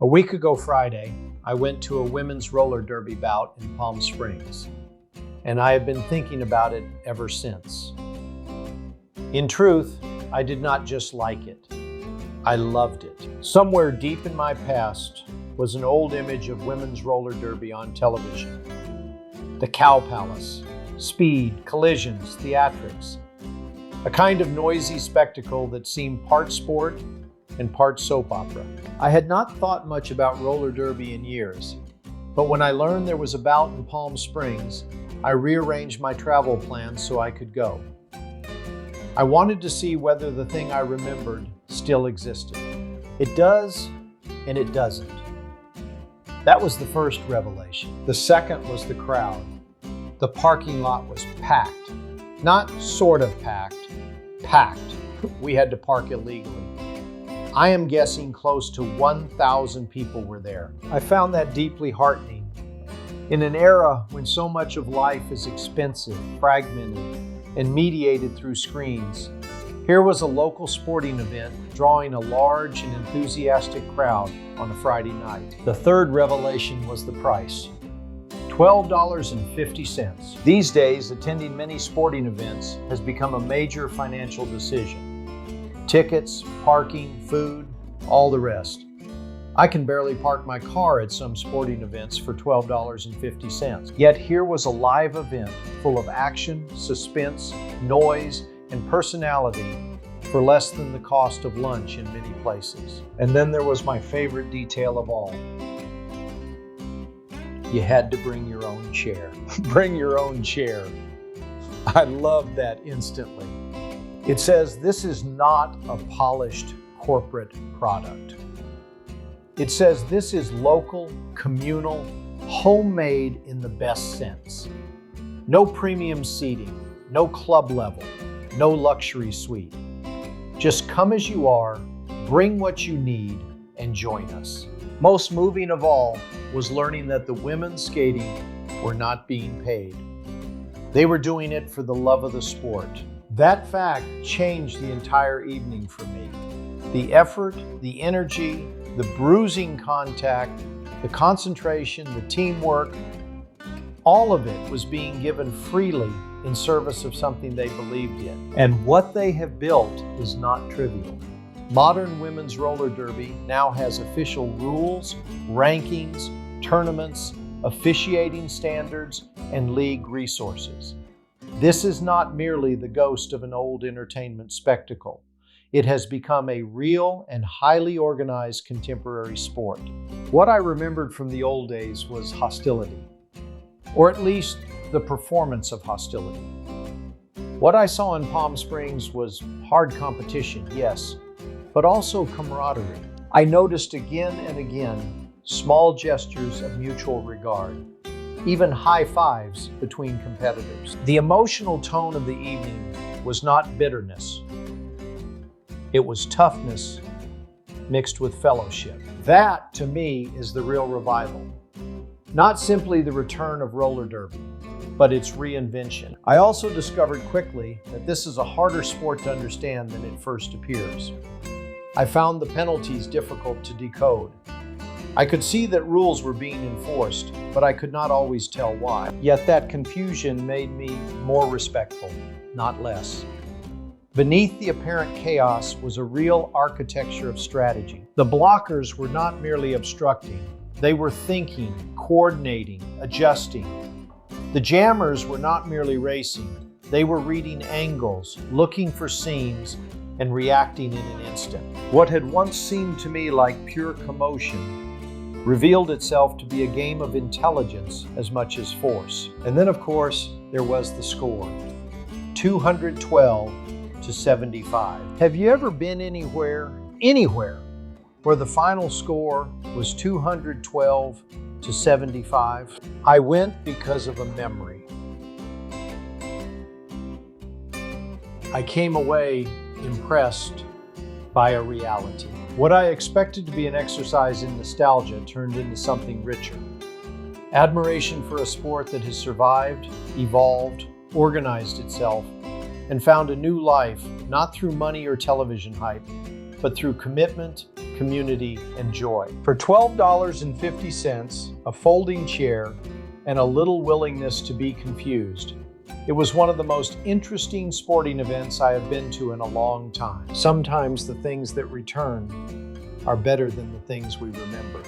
A week ago Friday, I went to a women's roller derby bout in Palm Springs, and I have been thinking about it ever since. In truth, I did not just like it, I loved it. Somewhere deep in my past was an old image of women's roller derby on television. The Cow Palace, speed, collisions, theatrics. A kind of noisy spectacle that seemed part sport and part soap opera. I had not thought much about roller derby in years, but when I learned there was a bout in Palm Springs, I rearranged my travel plans so I could go. I wanted to see whether the thing I remembered still existed. It does, and it doesn't. That was the first revelation. The second was the crowd. The parking lot was packed. Not sort of packed, packed. We had to park illegally. I am guessing close to 1,000 people were there. I found that deeply heartening. In an era when so much of life is expensive, fragmented, and mediated through screens, here was a local sporting event drawing a large and enthusiastic crowd on a Friday night. The third revelation was the price. $12.50. These days, attending many sporting events has become a major financial decision. Tickets, parking, food, all the rest. I can barely park my car at some sporting events for $12.50. Yet here was a live event full of action, suspense, noise, and personality for less than the cost of lunch in many places. And then there was my favorite detail of all. You had to bring your own chair. Bring your own chair. I loved that instantly. It says this is not a polished corporate product. It says this is local, communal, homemade in the best sense. No premium seating, no club level, no luxury suite. Just come as you are, bring what you need, and join us. Most moving of all was learning that the women skating were not being paid. They were doing it for the love of the sport. That fact changed the entire evening for me. The effort, the energy, the bruising contact, the concentration, the teamwork, all of it was being given freely in service of something they believed in. And what they have built is not trivial. Modern women's roller derby now has official rules, rankings, tournaments, officiating standards, and league resources. This is not merely the ghost of an old entertainment spectacle. It has become a real and highly organized contemporary sport. What I remembered from the old days was hostility, or at least the performance of hostility. What I saw in Palm Springs was hard competition, yes, but also camaraderie. I noticed again and again small gestures of mutual regard, even high fives between competitors. The emotional tone of the evening was not bitterness. It was toughness mixed with fellowship. That, to me, is the real revival. Not simply the return of roller derby, but its reinvention. I also discovered quickly that this is a harder sport to understand than it first appears. I found the penalties difficult to decode. I could see that rules were being enforced, but I could not always tell why. Yet that confusion made me more respectful, not less. Beneath the apparent chaos was a real architecture of strategy. The blockers were not merely obstructing. They were thinking, coordinating, adjusting. The jammers were not merely racing. They were reading angles, looking for seams, and reacting in an instant. What had once seemed to me like pure commotion revealed itself to be a game of intelligence as much as force. And then, of course, there was the score, 212-75. Have you ever been anywhere, where the final score was 212-75? I went because of a memory. I came away impressed by a reality. What I expected to be an exercise in nostalgia turned into something richer. Admiration for a sport that has survived, evolved, organized itself, and found a new life, not through money or television hype, but through commitment, community, and joy. For $12.50, a folding chair, and a little willingness to be confused, it was one of the most interesting sporting events I have been to in a long time. Sometimes the things that return are better than the things we remember.